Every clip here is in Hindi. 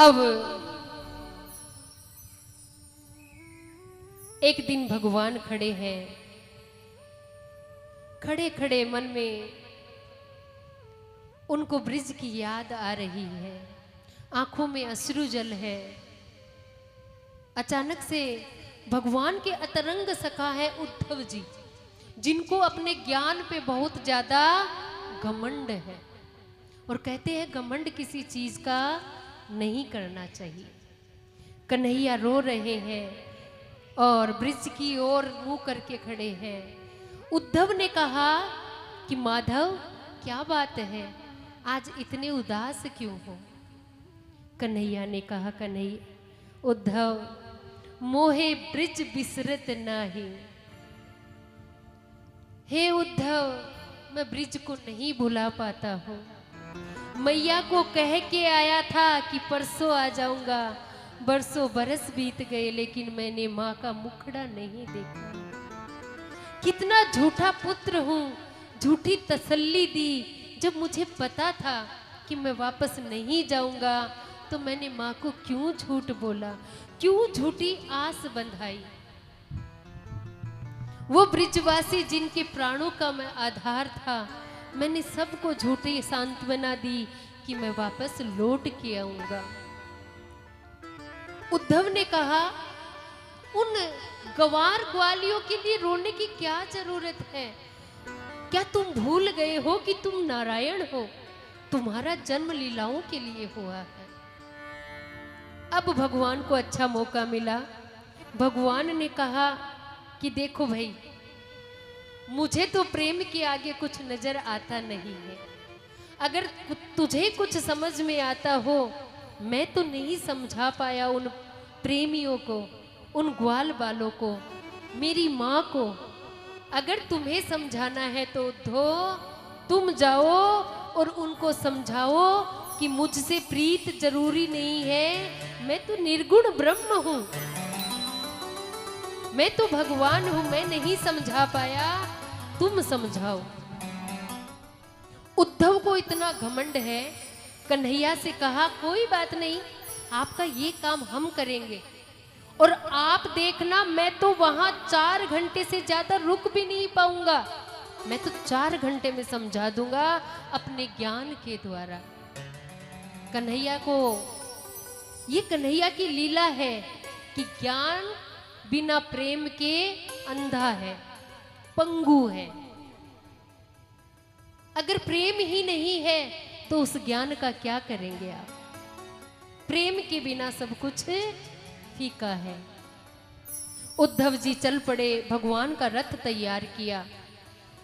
अब एक दिन भगवान खड़े हैं, खड़े खड़े मन में उनको ब्रिज की याद आ रही है, आंखों में अश्रु जल है। अचानक से भगवान के अतरंग सखा है उद्धव जी, जिनको अपने ज्ञान पे बहुत ज्यादा घमंड है और कहते हैं घमंड किसी चीज का नहीं करना चाहिए। कन्हैया रो रहे हैं और ब्रिज की ओर मुंह करके खड़े हैं। उद्धव ने कहा कि माधव क्या बात है, आज इतने उदास क्यों हो? कन्हैया ने कहा कन्हैया उद्धव मोहे ब्रिज बिसरत नाही। हे उद्धव मैं ब्रिज को नहीं भुला पाता हूँ। मैया को कह के आया था कि परसों आ जाऊंगा, बरसों बरस बीत गए लेकिन मैंने माँ का मुखड़ा नहीं देखा। कितना झूठा पुत्र हूँ, झूठी तसल्ली दी। जब मुझे पता था कि मैं वापस नहीं जाऊंगा तो मैंने माँ को क्यों झूठ बोला, क्यों झूठी आस बंधाई। वो ब्रिजवासी जिनके प्राणों का मैं आधार था, मैंने सबको झूठी सांत्वना दी कि मैं वापस लौट के आऊंगा। उद्धव ने कहा उन गवार ग्वालियों के लिए रोने की क्या जरूरत है? क्या तुम भूल गए हो कि तुम नारायण हो? तुम्हारा जन्म लीलाओं के लिए हुआ है। अब भगवान को अच्छा मौका मिला। भगवान ने कहा कि देखो भाई, मुझे तो प्रेम के आगे कुछ नजर आता नहीं है। अगर तुझे कुछ समझ में आता हो, मैं तो नहीं समझा पाया उन प्रेमियों को, उन ग्वाल बालों को, मेरी माँ को। अगर तुम्हें समझाना है तो उद्धव तुम जाओ और उनको समझाओ कि मुझसे प्रीत जरूरी नहीं है, मैं तो निर्गुण ब्रह्म हूं, मैं तो भगवान हूं, मैं नहीं समझा पाया, तुम समझाओ। उद्धव को इतना घमंड है, कन्हैया से कहा कोई बात नहीं, आपका ये काम हम करेंगे और आप देखना मैं तो वहां 4 घंटे से ज्यादा रुक भी नहीं पाऊंगा, मैं तो 4 घंटे में समझा दूंगा अपने ज्ञान के द्वारा। कन्हैया को, ये कन्हैया की लीला है कि ज्ञान बिना प्रेम के अंधा है, पंगु है। अगर प्रेम ही नहीं है तो उस ज्ञान का क्या करेंगे आप? प्रेम के बिना सब कुछ फीका है। उद्धव जी चल पड़े, भगवान का रथ तैयार किया।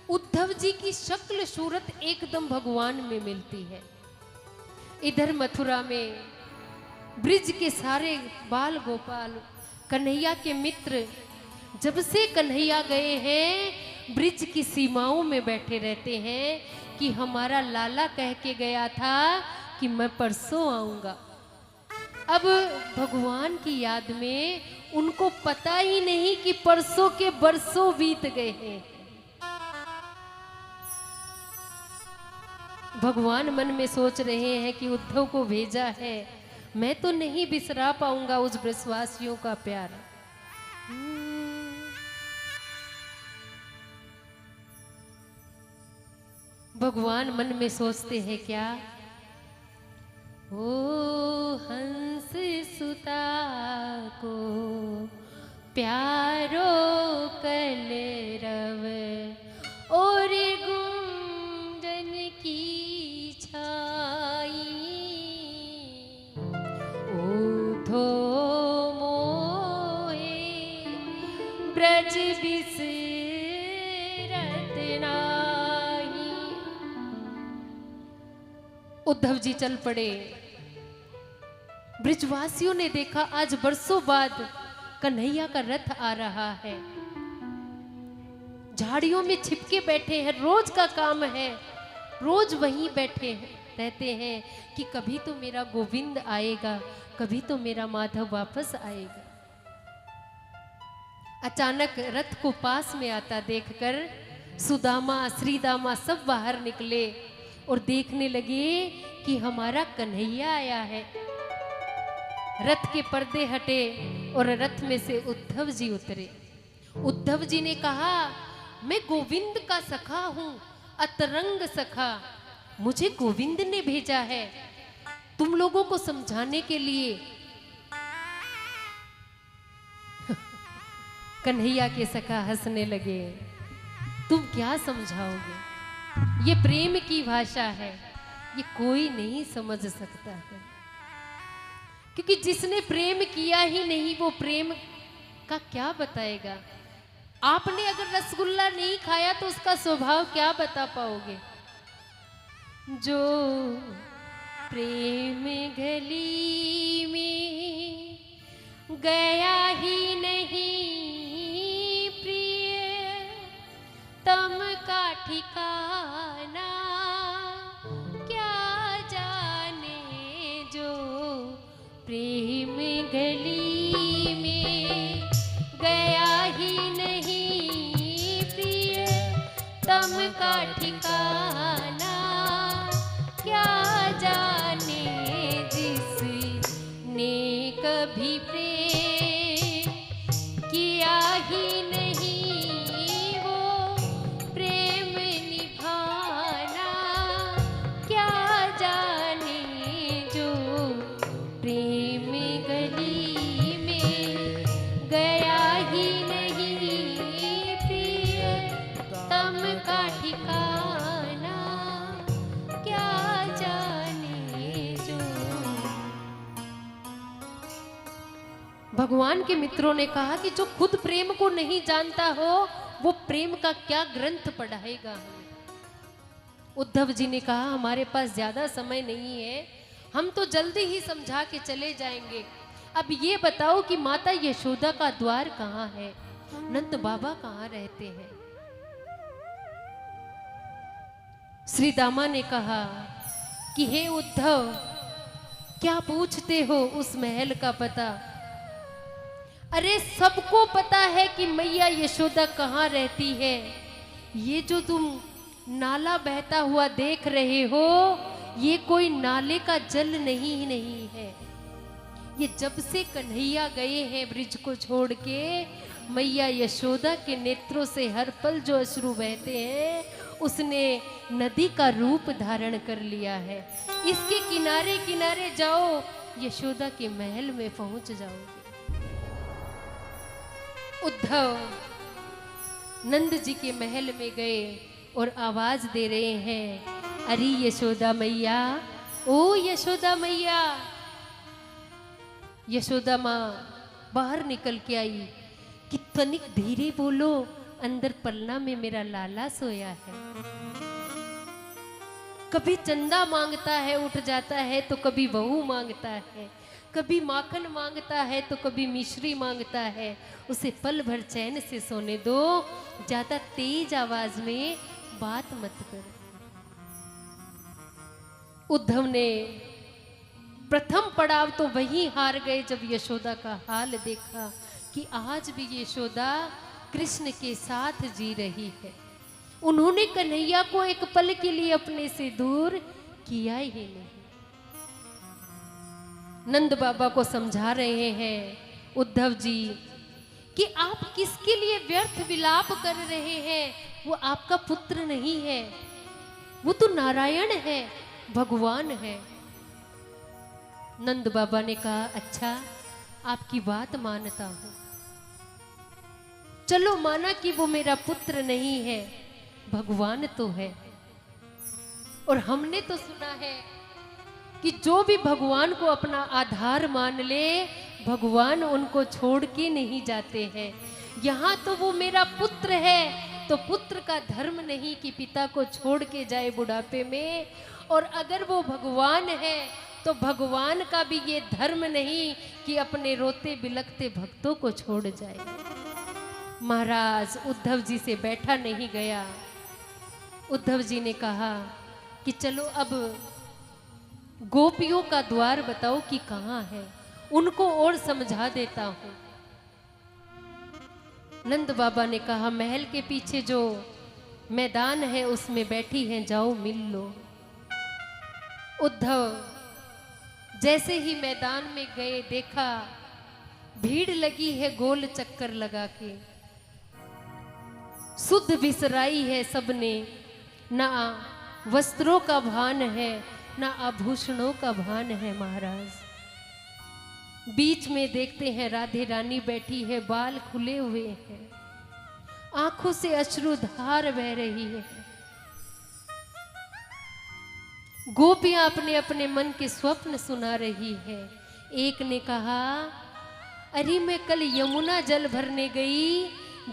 उद्धव जी की शक्ल सूरत एकदम भगवान में मिलती है। इधर मथुरा में ब्रिज के सारे बाल गोपाल, कन्हैया के मित्र, जब से कन्हैया गए हैं ब्रिज की सीमाओं में बैठे रहते हैं कि हमारा लाला कह के गया था कि मैं परसों आऊंगा। अब भगवान की याद में उनको पता ही नहीं कि परसों के बरसों बीत गए हैं। भगवान मन में सोच रहे हैं कि उद्धव को भेजा है, मैं तो नहीं बिसरा पाऊंगा उस ब्रजवासियों का प्यार। भगवान मन में सोचते हैं क्या, ओ हंस सुता को प्यारो कलरव और गुंजन की छाई, उठो मोहे ब्रज बिसरत नाही। उद्धव जी चल पड़े। ब्रिजवासियों ने देखा आज बरसों बाद कन्हैया का रथ आ रहा है। झाड़ियों में छिपके बैठे हैं, रोज का काम है, रोज वहीं बैठे रहते हैं कि कभी तो मेरा गोविंद आएगा, कभी तो मेरा माधव वापस आएगा। अचानक रथ को पास में आता देखकर सुदामा, श्रीदामा सब बाहर निकले और देखने लगे कि हमारा कन्हैया आया है। रथ के पर्दे हटे और रथ में से उद्धव जी उतरे। उद्धव जी ने कहा, मैं गोविंद का सखा हूं, अतरंग सखा, मुझे गोविंद ने भेजा है तुम लोगों को समझाने के लिए। कन्हैया के सखा हंसने लगे, तुम क्या समझाओगे, ये प्रेम की भाषा है, ये कोई नहीं समझ सकता है, क्योंकि जिसने प्रेम किया ही नहीं वो प्रेम का क्या बताएगा। आपने अगर रसगुल्ला नहीं खाया तो उसका स्वभाव क्या बता पाओगे। जो प्रेम गली में गया ही नहीं प्रिय, तम का ठिकाना क्या जाने। जो प्रेम गली में गया ही नहीं प्रिय, तम का ठिकाना क्या जाने। जिसने कभी प्रेम किया ही नहीं वो प्रेम निभाना क्या जाने। जो प्रेम गली में गया ही नहीं प्रिय, तम का ठिकाना क्या जाने। जो भगवान के मित्रों ने कहा कि जो खुद प्रेम को नहीं जानता हो वो प्रेम का क्या ग्रंथ पढ़ाएगा हमें। उद्धव जी ने कहा, हमारे पास ज्यादा समय नहीं है, हम तो जल्दी ही समझा के चले जाएंगे। अब ये बताओ कि माता यशोदा का द्वार कहाँ है, नंद बाबा कहाँ रहते हैं। श्री दामा ने कहा कि हे उद्धव, क्या पूछते हो उस महल का पता। अरे सबको पता है कि मैया यशोदा कहाँ रहती है। ये जो तुम नाला बहता हुआ देख रहे हो ये कोई नाले का जल नहीं है। ये जब से कन्हैया गए हैं ब्रिज को छोड़ के, मैया यशोदा के नेत्रों से हर पल जो अश्रु बहते हैं उसने नदी का रूप धारण कर लिया है। इसके किनारे किनारे जाओ, यशोदा के महल में पहुंच जाओगे। उद्धव नंद जी के महल में गए और आवाज दे रहे हैं, अरे यशोदा मैया, ओ यशोदा मैया। यशोदा माँ बाहर निकल के आई कि तनिक धीरे बोलो, अंदर पलना में मेरा लाला सोया है। कभी चंदा मांगता है उठ जाता है, तो कभी बहू मांगता है, कभी माखन मांगता है तो कभी मिश्री मांगता है। उसे पल भर चैन से सोने दो, ज्यादा तेज आवाज में बात मत करो। उद्धव ने प्रथम पड़ाव तो वहीं हार गए जब यशोदा का हाल देखा कि आज भी यशोदा कृष्ण के साथ जी रही है। उन्होंने कन्हैया को एक पल के लिए अपने से दूर किया ही नहीं। नंद बाबा को समझा रहे हैं उद्धव जी कि आप किसके लिए व्यर्थ विलाप कर रहे हैं। वो आपका पुत्र नहीं है, वो तो नारायण है, भगवान है। नंद बाबा ने कहा, अच्छा आपकी बात मानता हूं, चलो माना कि वो मेरा पुत्र नहीं है, भगवान तो है। और हमने तो सुना है कि जो भी भगवान को अपना आधार मान ले, भगवान उनको छोड़ के नहीं जाते हैं। यहाँ तो वो मेरा पुत्र है, तो पुत्र का धर्म नहीं कि पिता को छोड़ के जाए बुढ़ापे में। और अगर वो भगवान है तो भगवान का भी ये धर्म नहीं कि अपने रोते बिलखते भक्तों को छोड़ जाए। महाराज उद्धव जी से बैठा नहीं गया। उद्धव जी ने कहा कि चलो अब गोपियों का द्वार बताओ कि कहाँ है, उनको और समझा देता हूं। नंद बाबा ने कहा, महल के पीछे जो मैदान है उसमें बैठी हैं, जाओ मिल लो। उद्धव जैसे ही मैदान में गए देखा भीड़ लगी है गोल चक्कर लगा के, शुद्ध बिसराई है सबने, ना वस्त्रों का भान है ना आभूषणों का भान है महाराज। बीच में देखते हैं राधे रानी बैठी है, बाल खुले हुए हैं, आंखों से अश्रुधार बह रही है। गोपियां अपने अपने मन के स्वप्न सुना रही है। एक ने कहा, अरे मैं कल यमुना जल भरने गई,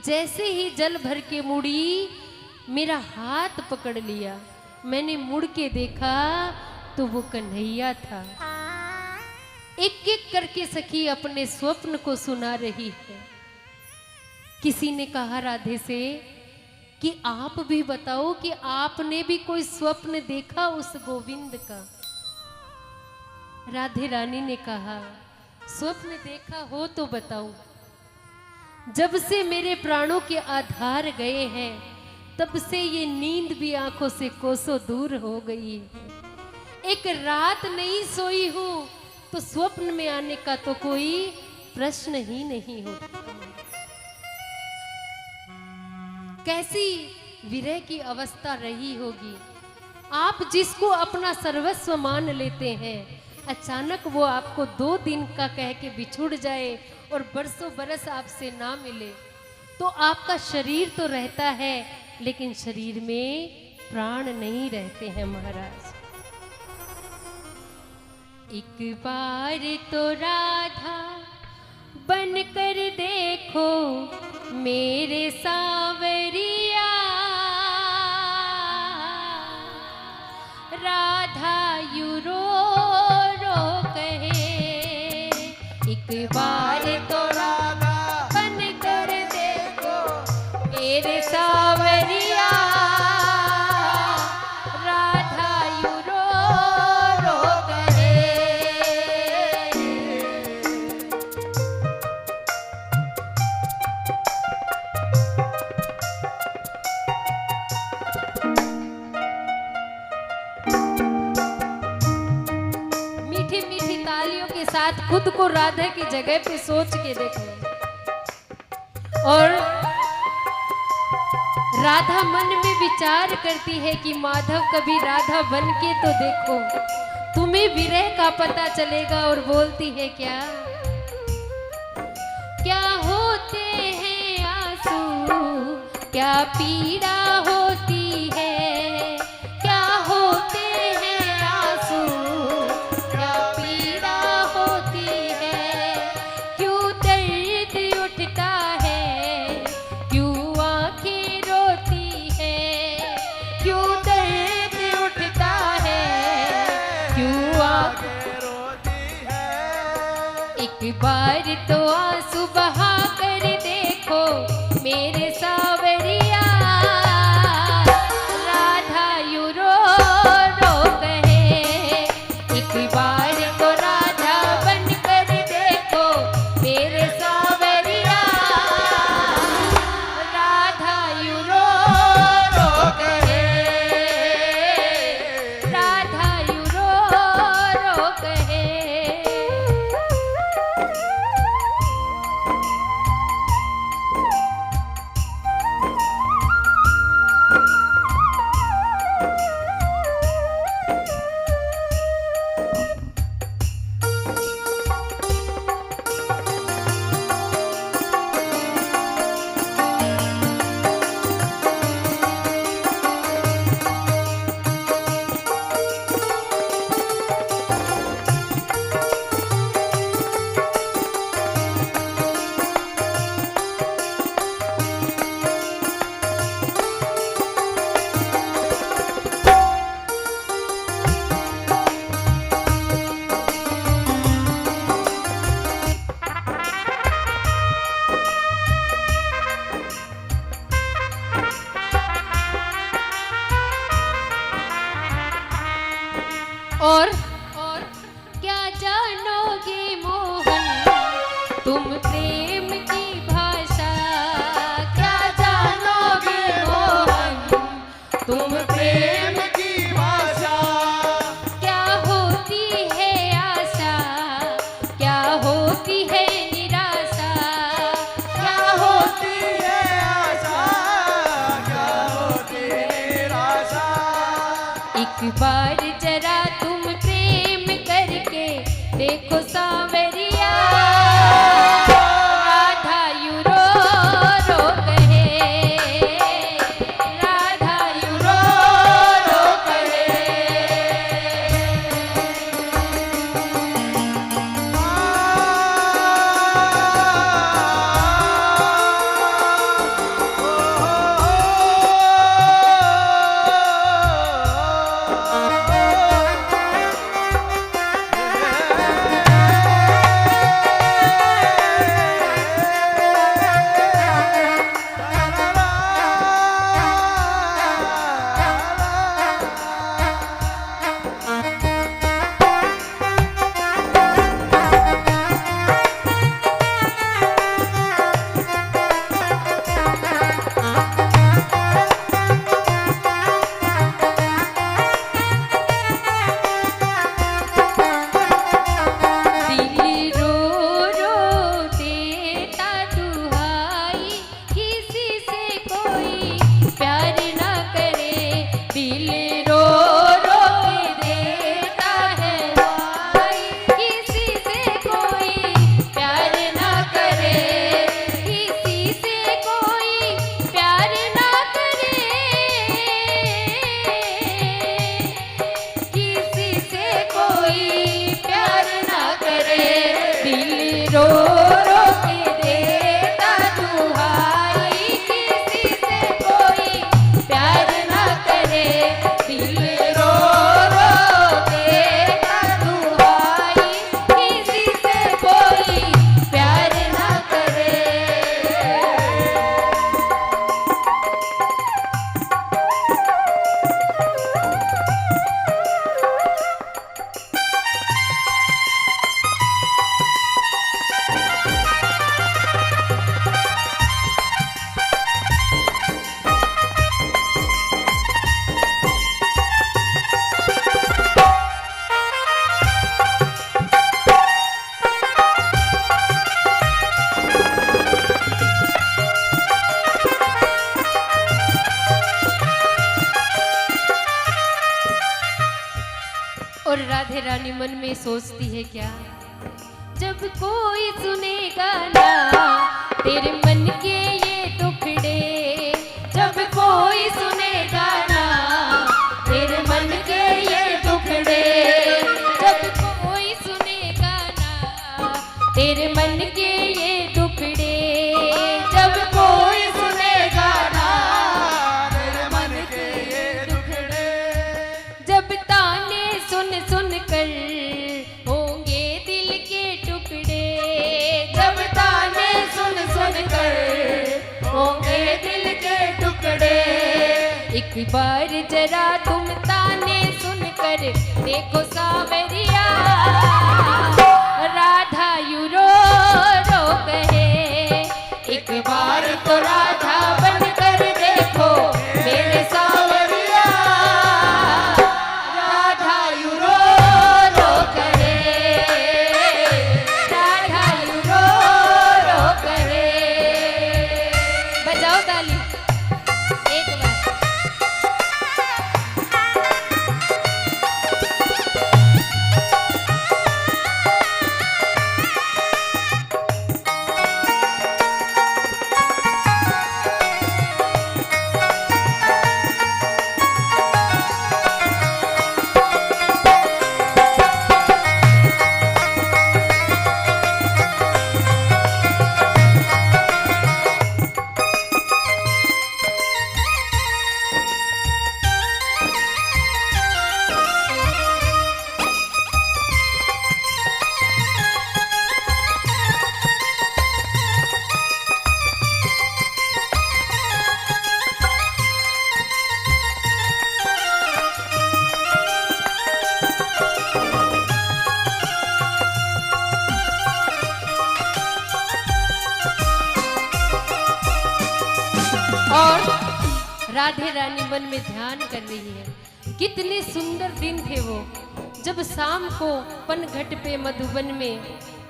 जैसे ही जल भर के मुड़ी मेरा हाथ पकड़ लिया, मैंने मुड़ के देखा तो वो कन्हैया था। एक एक करके सखी अपने स्वप्न को सुना रही है। किसी ने कहा राधे से कि आप भी बताओ कि आपने भी कोई स्वप्न देखा उस गोविंद का। राधे रानी ने कहा, स्वप्न देखा हो तो बताओ। जब से मेरे प्राणों के आधार गए हैं तब से ये नींद भी आंखों से कोसों दूर हो गई है। एक रात नहीं सोई हूं तो स्वप्न में आने का तो कोई प्रश्न ही नहीं होता। कैसी विरह की अवस्था रही होगी। आप जिसको अपना सर्वस्व मान लेते हैं, अचानक वो आपको 2 दिन का कह के बिछुड़ जाए और बरसों बरस आपसे ना मिले, तो आपका शरीर तो रहता है लेकिन शरीर में प्राण नहीं रहते हैं महाराज। एक बार तो राधा बनकर देखो मेरे सांवरिया, राधा यू रो रो कहे। एक बार तो राधा बनकर देखो मेरे सांवरिया, राधा यू रो रो कहे। मीठी मीठी तालियों के साथ खुद को राधा की जगह पे सोच के देखो। और राधा मन में विचार करती है कि माधव कभी राधा बन के तो देखो, तुम्हें विरह का पता चलेगा। और बोलती है, क्या क्या होते हैं आंसू, क्या पीड़ा होती है, क्या होते हैं आंसू, क्या पीड़ा होती है, क्यों दर्द उठता है, क्यों आंखें रोती है, क्यों दर्द उठता है, क्यों आंखें रोती है। एक बार तो आंसू बहा कर देखो मेरे सांवरिया, राधा यू रो रो कहे। एक बार तो राधा बन कर देखो मेरे सांवरिया, राधा यू रो रो कहे, राधा यू रो रो कहे। होती है निराशा, क्या होती है आशा, क्या होती है निराशा। एक बार जरा तुम प्रेम करके देखो सांवरिया, राधा यू रो रो कहे, राधा यू रो रो कहे। दिल रो रो देता दुहाई, किसी से कोई प्यार ना करे, दिल रो रो के देता है दुहाई, किसी से कोई प्यार ना करे, किसी से कोई प्यार ना करे, किसी से कोई प्यार ना करे, दिल रो रो के देता दुहाई, किसी से कोई प्यार ना करे, दिल रो रो देता दुहाई, किसी से कोई प्यार ना करे। और राधे रानी मन में सोचती है क्या, जब कोई सुनेगा ना तेरे मन के ये दुखड़े, जब कोई सुनेगा ना तेरे मन के ये दुखड़े, जब कोई सुनेगा ना तेरे मन के ये दुखड़े, जब कोई सुनेगा ना तेरे मन के ये दुखड़े। जब ताने सुन सुन कर होंगे दिल के टुकड़े, जब ताने सुन सुन कर होंगे दिल के टुकड़े, एक बार जरा तुम ताने सुन कर देखो सांवरिया, राधा यू रो रो कहे, एक बार तो राधा बन कर देखो मेरे सांवरिया, राधा यू रो रो कहे, राधा यू रो रो कहे। बजाओ ताली एक बार। राधे रानी मन में ध्यान कर रही है। कितने सुंदर दिन थे वो, जब शाम को पनघट पे मधुबन में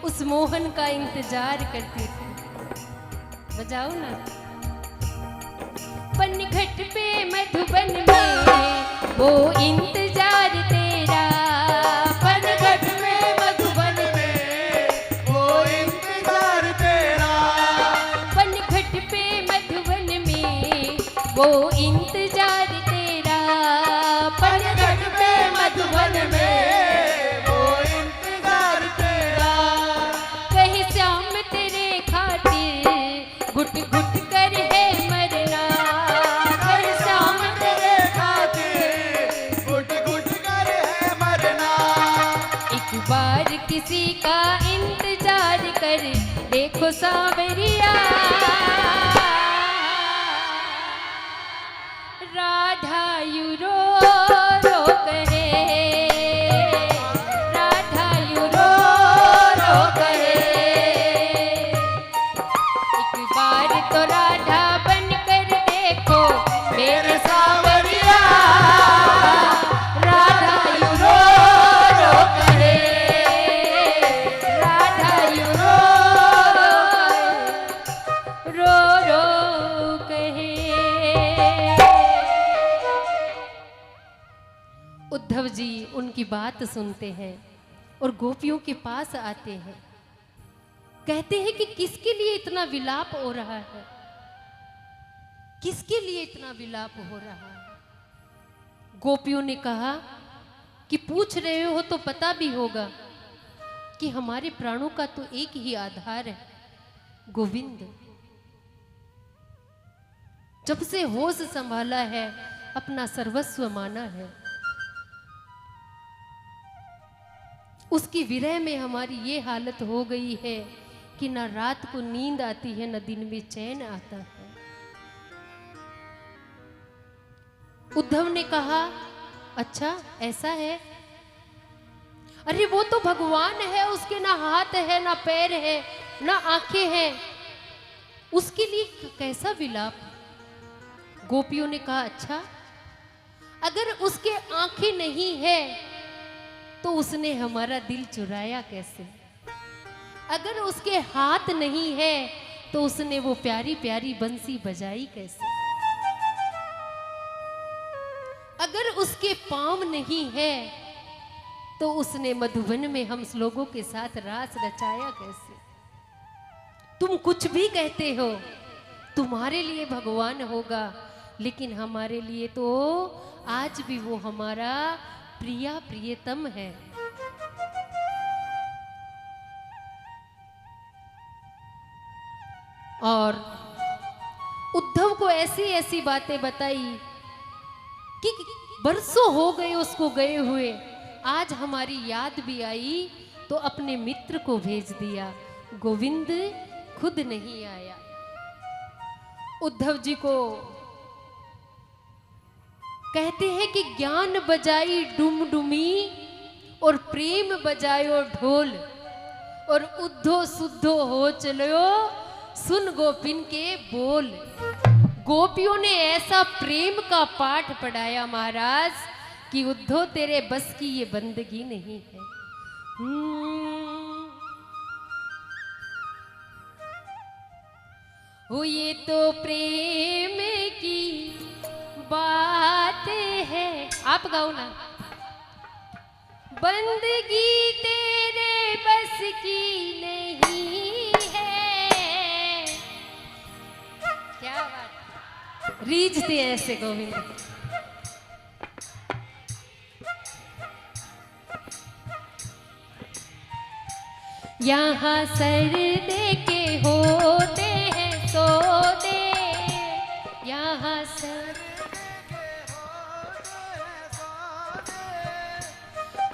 उस मोहन का इंतजार करती थी। बजाओ ना। पनघट पे मधुबन में वो इंतजार तेरा, पनघट में मधुबन में वो इंतजार तेरा, पनघट पे मधुबन में वो इंतजार तेरा, पनघट पे मधुबन में वो इंतजार तेरा, कहे श्याम तेरे खातिर घुट घुट कर है मरना, कहे श्याम तेरे खातिर घुट घुट कर है मरना, एक बार किसी का इंतजार कर देखो सांवरिया, राधा यू रो रो कहे, राधा यू रो रो कहे, एक बार तो राधा बनकर देखो मेरे सांवरिया, राधा यू रो रो कहे, राधा यू रो रो कहे। उद्धव जी उनकी बात सुनते हैं और गोपियों के पास आते हैं, कहते हैं कि किसके लिए इतना विलाप हो रहा है, किसके लिए इतना विलाप हो रहा है। गोपियों ने कहा कि पूछ रहे हो तो पता भी होगा कि हमारे प्राणों का तो एक ही आधार है, गोविंद। जब से होश संभाला है अपना सर्वस्व माना है, उसकी विरह में हमारी ये हालत हो गई है कि ना रात को नींद आती है ना दिन में चैन आता है। उद्धव ने कहा अच्छा ऐसा है, अरे वो तो भगवान है, उसके ना हाथ है ना पैर है ना आंखें हैं, उसके लिए कैसा विलाप। गोपियों ने कहा अच्छा अगर उसके आंखें नहीं है तो उसने हमारा दिल चुराया कैसे, अगर उसके हाथ नहीं है तो उसने वो प्यारी प्यारी बंसी बजाई कैसे, अगर उसके पाँव नहीं है तो उसने मधुबन में हम लोगों के साथ रास रचाया कैसे। तुम कुछ भी कहते हो, तुम्हारे लिए भगवान होगा, लेकिन हमारे लिए तो आज भी वो हमारा प्रिया प्रियतम है। और उद्धव को ऐसी ऐसी बातें बताई कि बरसों हो गए उसको गए हुए, आज हमारी याद भी आई तो अपने मित्र को भेज दिया, गोविंद खुद नहीं आया। उद्धव जी को कहते हैं कि ज्ञान बजाई डुमडुमी और प्रेम बजायो ढोल, और उद्धो सुद्धो हो चलो सुन गोपिन के बोल। गोपियों ने ऐसा प्रेम का पाठ पढ़ाया महाराज कि उद्धव तेरे बस की ये बंदगी नहीं है। हो ये तो प्रेम की बात है, आप गाओ ना। बंदगी तेरे बस की नहीं है, क्या बात, रीझते ऐसे गोविंद। यहाँ सर दे के होते हैं सोते, यहाँ सर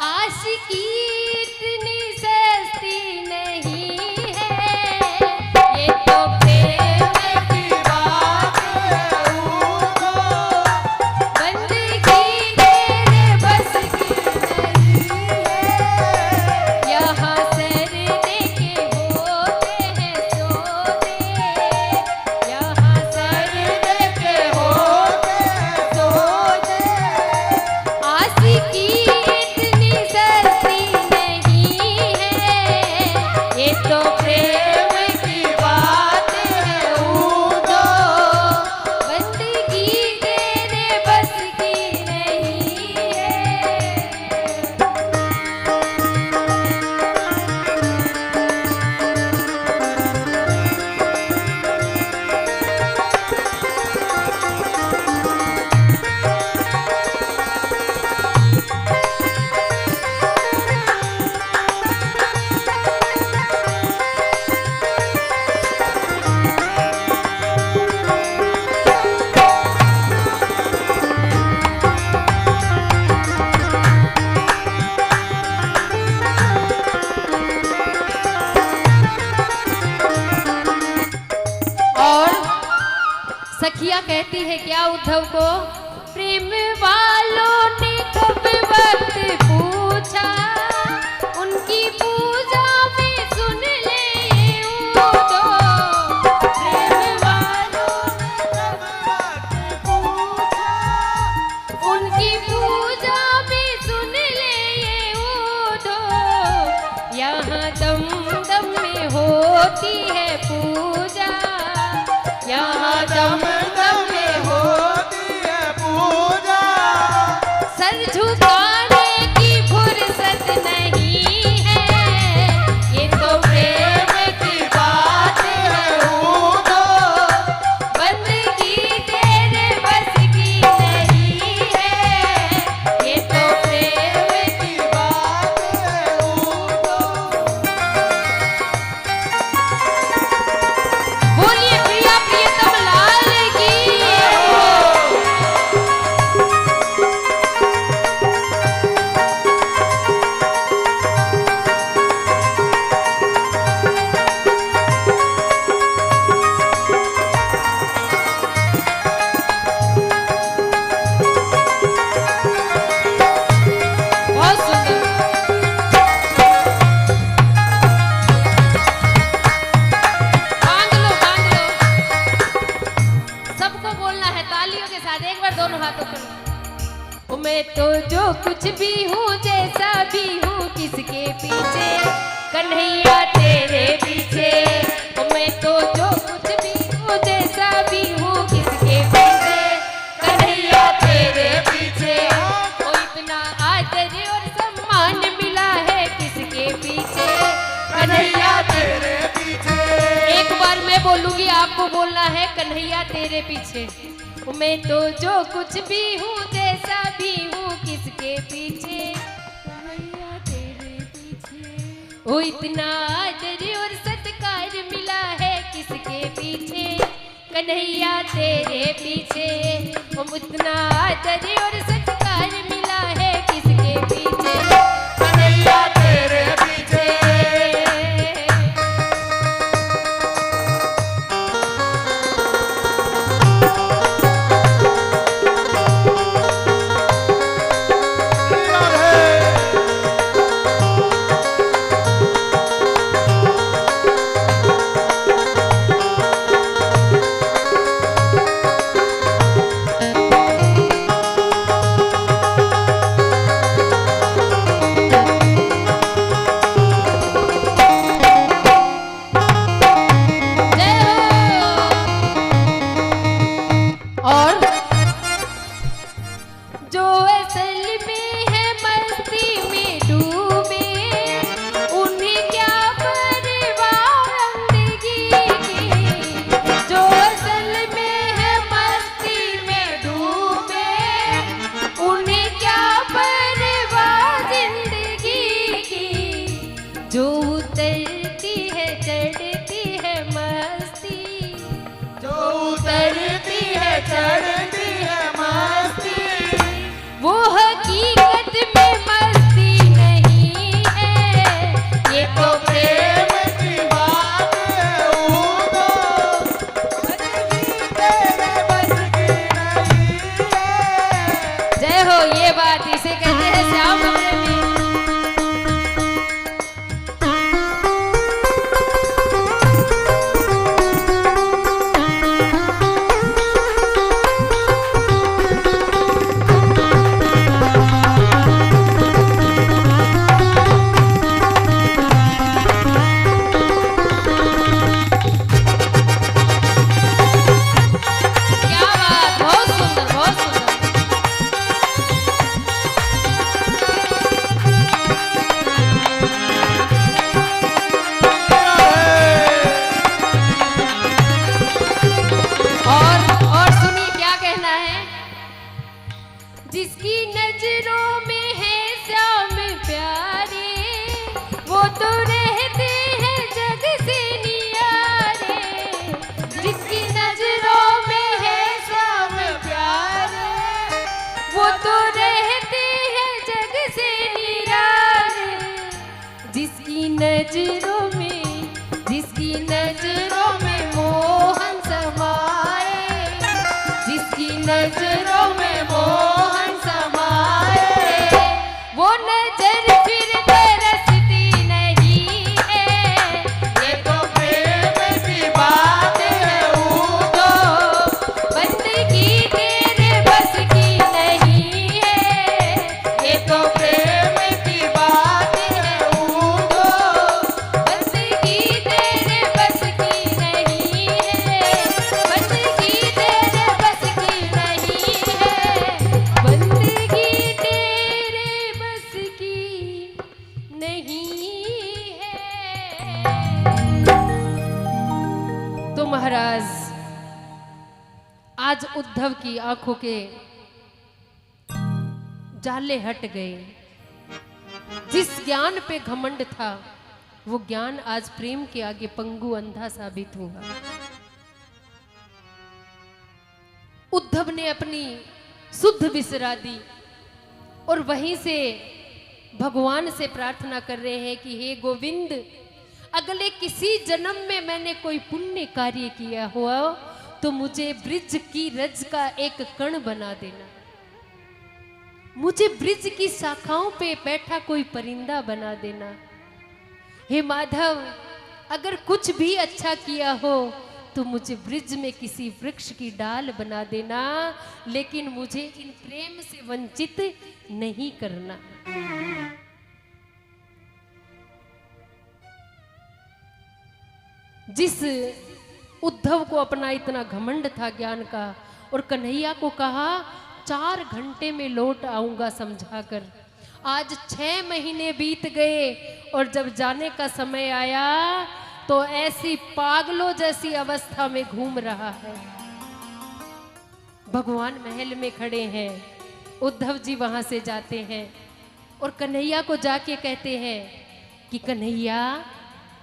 आशिकी इतनी सस्ती नहीं है, ये तो प्रेम की बात है, बंदगी तेरे बस की नहीं है। यहाँ सर दे के होते हैं सोते, यहाँ सर दे के होते हैं सोते, आशिकी इतनी सस्ती प्रेम की बात है ऊदो, बंदगी तेरे बस की नहीं है। और सखिया कहती है क्या उद्धव को, प्रेम वालों ने कब वक्त पूछा, उनकी पूजा में सुन ले ये ऊदो, प्रेम वालों ने कब वक्त पूछा, उनकी पूजा में सुन ले ये ऊदो, यहाँ दम दम में होती है पूजा, यहाँ दम दम में होती है पूजा, सर झुकाने की फुर्सत नहीं है, ये तो प्रेम की बात है ऊदो, बंदगी तेरे बस की नहीं है, ये तो प्रेम की बात है ऊदो। बोलिए प्रिया प्रियतम लाल की। बहुत सुंदर। बांध लो बांध लो, सबको बोलना है तालियों के साथ, एक बार दोनों हाथों पर। मैं तो जो कुछ भी हूँ जैसा भी हूँ किसके पीछे, कन्हैया तेरे पीछे, मैं तो जो कुछ भी हूँ जैसा भी हूँ किसके पीछे, कन्हैया तेरे पीछे, ओ इतना आदर और सम्मान मिला है किसके पीछे, कन्हैया तेरे पीछे एक बार मैं बोलूंगी, आपको बोलना है कन्हैया तेरे पीछे। मैं तो जो कुछ भी हूँ जैसा भी हूँ किसके पीछे, कन्हैया तेरे पीछे, ओ इतना आदर और सत्कार मिला है किसके पीछे, कन्हैया तेरे पीछे, ओ इतना आदर और सत्कार मिला है किसके पीछे, कन्हैया तेरे पीछे। नजरों में, जिसकी नजरों में मोहन समाए, जिसकी नजरों में मोहन समाए, वो नजर फिर तरसती नहीं है। ये तो प्रेम की बात है, तो बंदगी तेरे बस की नहीं है। ये तो प्रेम की बात है, तो बंदगी तेरे बस की नहीं है। बंदगी तेरे बस की नहीं है। बंदगी तेरे बस की नहीं है। तो महाराज, आज उद्धव की आंखों के जाले हट गए। जिस ज्ञान पे घमंड था, वो ज्ञान आज प्रेम के आगे पंगु अंधा साबित हुआ। उद्धव ने अपनी शुद्ध बिसरा दी और वहीं से भगवान से प्रार्थना कर रहे हैं कि हे गोविंद, अगले किसी जन्म में मैंने कोई पुण्य कार्य किया हुआ तो मुझे ब्रिज की रज का एक कण बना देना। मुझे ब्रिज की शाखाओं पे बैठा कोई परिंदा बना देना। हे माधव, अगर कुछ भी अच्छा किया हो तो मुझे ब्रिज में किसी वृक्ष की डाल बना देना, लेकिन मुझे इन प्रेम से वंचित नहीं करना। जिस उद्धव को अपना इतना घमंड था ज्ञान का, और कन्हैया को कहा 4 घंटे में लौट आऊंगा समझाकर। आज 6 महीने बीत गए और जब जाने का समय आया तो ऐसी पागलों जैसी अवस्था में घूम रहा है। भगवान महल में खड़े हैं, उद्धव जी वहां से जाते हैं और कन्हैया को जाके कहते हैं कि कन्हैया,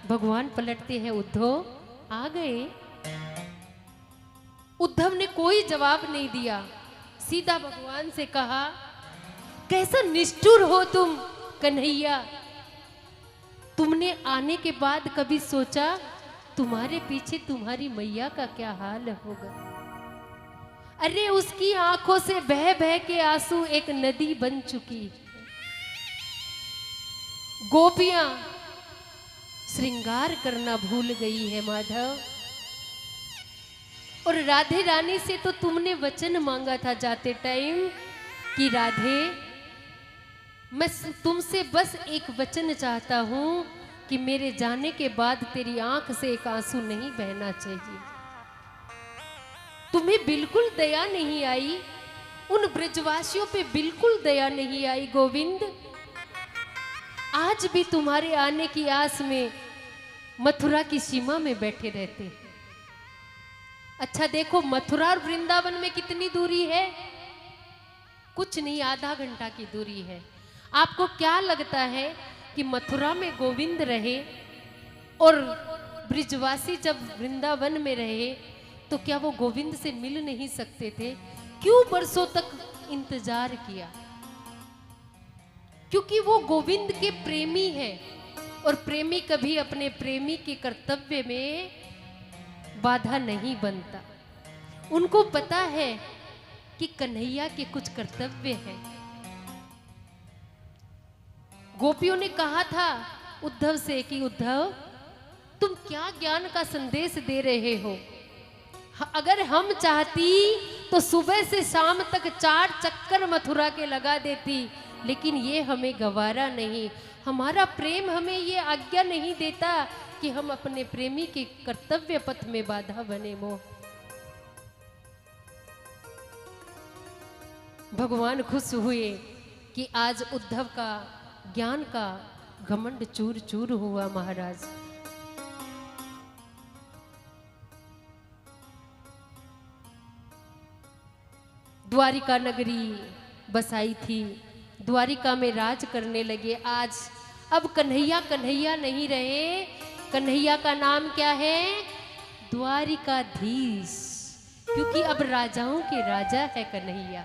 भगवान पलटते हैं, उद्धव आ गए। उद्धव ने कोई जवाब नहीं दिया, सीधा भगवान से कहा, कैसा निष्ठुर हो तुम कन्हैया। तुमने आने के बाद कभी सोचा तुम्हारे पीछे तुम्हारी मैया का क्या हाल होगा। अरे उसकी आंखों से बह बह के आंसू एक नदी बन चुकी है। गोपियां श्रृंगार करना भूल गई है माधव। और राधे रानी से तो तुमने वचन मांगा था जाते टाइम कि राधे, मैं तुमसे बस एक वचन चाहता हूं कि मेरे जाने के बाद तेरी आंख से एक आंसू नहीं बहना चाहिए। तुम्हें बिल्कुल दया नहीं आई, उन ब्रजवासियों पे बिल्कुल दया नहीं आई गोविंद। आज भी तुम्हारे आने की आस में मथुरा की सीमा में बैठे रहते हैं। अच्छा देखो, मथुरा और वृंदावन में कितनी दूरी है? कुछ नहीं, आधा घंटा की दूरी है। आपको क्या लगता है कि मथुरा में गोविंद रहे और ब्रिजवासी जब वृंदावन में रहे तो क्या वो गोविंद से मिल नहीं सकते थे? क्यों बरसों तक इंतजार किया? क्योंकि वो गोविंद के प्रेमी हैं और प्रेमी कभी अपने प्रेमी के कर्तव्य में बाधा नहीं बनता। उनको पता है कि कन्हैया के कुछ कर्तव्य हैं। गोपियों ने कहा था उद्धव से कि उद्धव, तुम क्या ज्ञान का संदेश दे रहे हो? अगर हम चाहती तो सुबह से शाम तक 4 चक्कर मथुरा के लगा देती, लेकिन ये हमें गवारा नहीं। हमारा प्रेम हमें ये आज्ञा नहीं देता कि हम अपने प्रेमी के कर्तव्य पथ में बाधा बने। मोह भगवान खुश हुए कि आज उद्धव का ज्ञान का घमंड चूर चूर हुआ। महाराज, द्वारिका नगरी बसाई थी, द्वारिका में राज करने लगे। आज अब कन्हैया कन्हैया नहीं रहे, कन्हैया का नाम क्या है? द्वारिकाधीश, क्योंकि अब राजाओं के राजा है कन्हैया।